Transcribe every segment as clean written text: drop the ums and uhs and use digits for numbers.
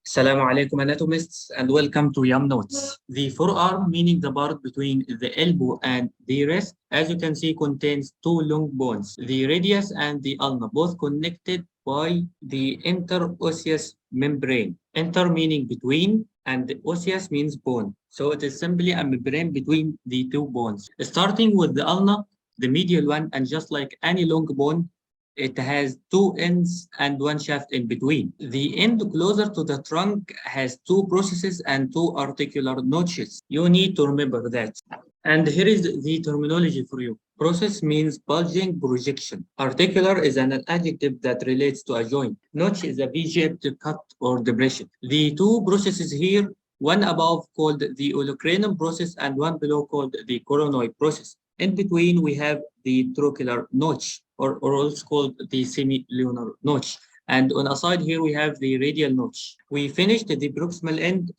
Assalamu alaikum anatomists and welcome to YMnotes. The forearm, meaning the part between the elbow and the wrist, as you can see, contains two long bones, the radius and the ulna, both connected by the interosseous membrane. Inter meaning between and the osseous means bone. So it is simply a membrane between the two bones. Starting with the ulna, the medial one, and just like any long bone, it has two ends and one shaft in between. The end closer to the trunk has two processes and two articular notches. You need to remember that. And here is the terminology for you. Process means bulging projection. Articular is an adjective that relates to a joint. Notch is a V-shaped cut or depression. The two processes here, one above called the olecranon process and one below called the coronoid process. In between, we have the trochlear notch, or also called the semilunar notch. And on a side here, we have the radial notch. We finished the proximal end.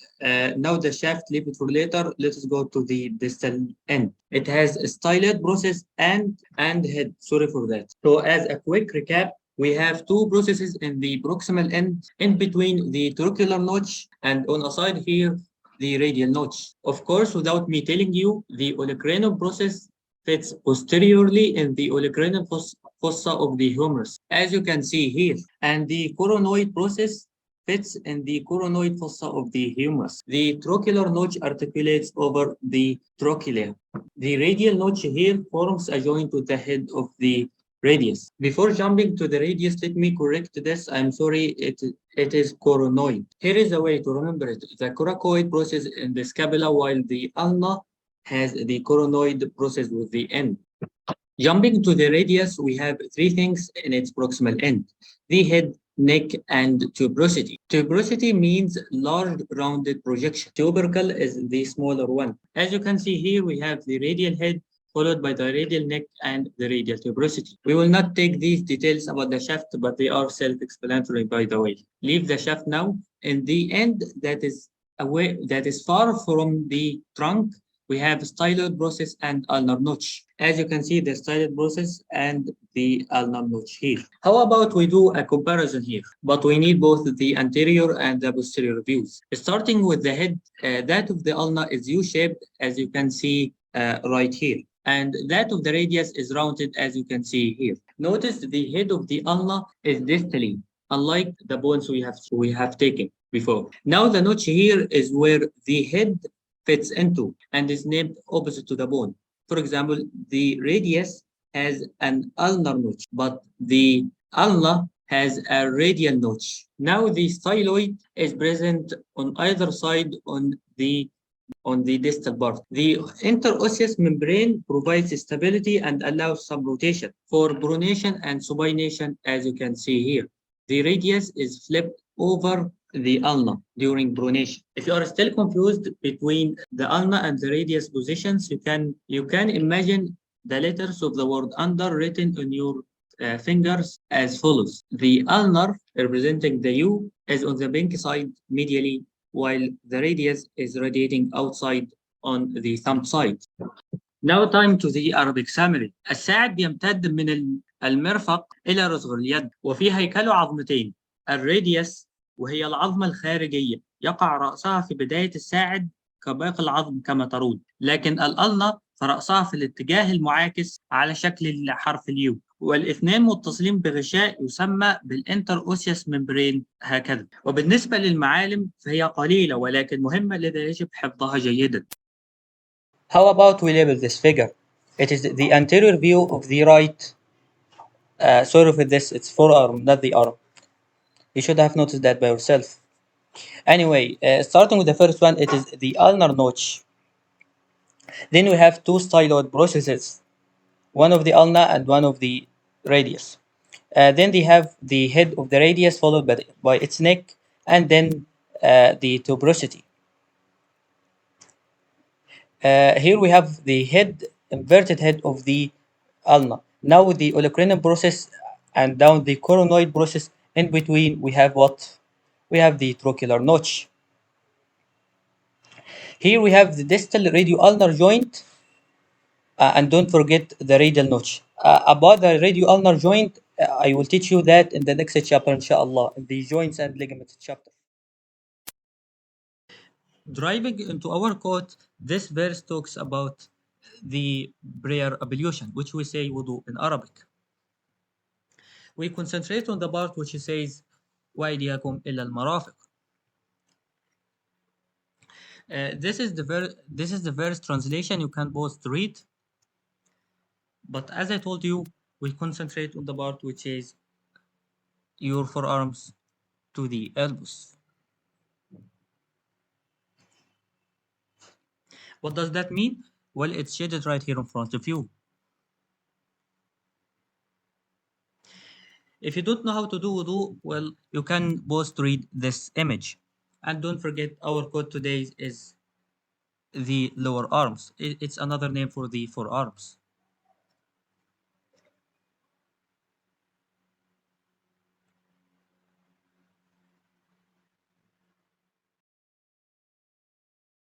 Now the shaft, leave it for later. Let us go to the distal end. It has a styloid process and head. Sorry for that. So as a quick recap, we have two processes in the proximal end, in between the trochlear notch, and on a side here, the radial notch. Of course, without me telling you, the olecranon process fits posteriorly in the olecranon fossa of the humerus, as you can see here. And the coronoid process fits in the coronoid fossa of the humerus. The trochlear notch articulates over the trochlea. The radial notch here forms a joint with the head of the radius. Before jumping to the radius, let me correct this. I'm sorry, it is coronoid. Here is a way to remember it. The coracoid process in the scapula, while the ulna has the coronoid process with the end. Jumping to the radius, we have three things in its proximal end: the head, neck, and tuberosity. Tuberosity means large rounded projection. Tubercle is the smaller one. As you can see here, we have the radial head followed by the radial neck and the radial tuberosity. We will not take these details about the shaft, but they are self-explanatory, by the way. Leave the shaft now. In the end that is far from the trunk, we have styloid process and ulnar notch. As you can see, the styloid process and the ulnar notch here. How about we do a comparison here? But we need both the anterior and the posterior views. Starting with the head, that of the ulna is U-shaped, as you can see right here. And that of the radius is rounded, as you can see here. Notice the head of the ulna is distally, unlike the bones we have taken before. Now the notch here is where the head fits into and is named opposite to the bone. For example, the radius has an ulnar notch, but the ulna has a radial notch. Now the styloid is present on either side on the distal part. The interosseous membrane provides stability and allows some rotation for pronation and supination, as you can see here. The radius is flipped over the ulna during pronation. If you are still confused between the ulna and the radius positions, you can imagine the letters of the word under written on your fingers as follows. The ulnar, representing the U, is on the pink side medially, while the radius is radiating outside on the thumb side. Now time to the Arabic summary. الساعد بيمتد من المرفق إلى رسغ اليد وفي هيكله عظمتين. الراديوس وهي العظمة الخارجية يقع رأسها في بداية الساعد كباقي العظم كما ترون، لكن الألنة فرأسها في الاتجاه المعاكس على شكل حرف اليو، والاثنين متصلين بغشاء يسمى بالانتر اوسيوس ممبرين هكذا. وبالنسبة للمعالم فهي قليلة ولكن مهمة لذا يجب حفظها جيدا. How about we label this figure? It is the anterior view of the right. Sorry for this, it's forearm, not the arm. You should have noticed that by yourself. Anyway, starting with the first one, it is the ulnar notch. Then we have two styloid processes, one of the ulna and one of the radius. Then they have the head of the radius followed by its neck and then the tuberosity. Here we have the inverted head of the ulna. Now with the olecranon process and down the coronoid process, in between we have what? We have the trochlear notch. Here we have the distal radio-ulnar joint, and don't forget the radial notch. About the radio-ulnar joint, I will teach you that in the next chapter, inshallah, the joints and ligaments chapter. Driving into our quote, this verse talks about the prayer ablution, which we say wudu in Arabic. We concentrate on the part which says وَإِيَّاكُمْ إِلَّا الْمَرَافِقِ. This is the verse translation you can both read, but as I told you, we concentrate on the part which is your forearms to the elbows. What does that mean? Well, it's shaded right here in front of you. If you don't know how to do wudu, well, you can both read this image. And don't forget, our code today is the lower arms. It's another name for the forearms.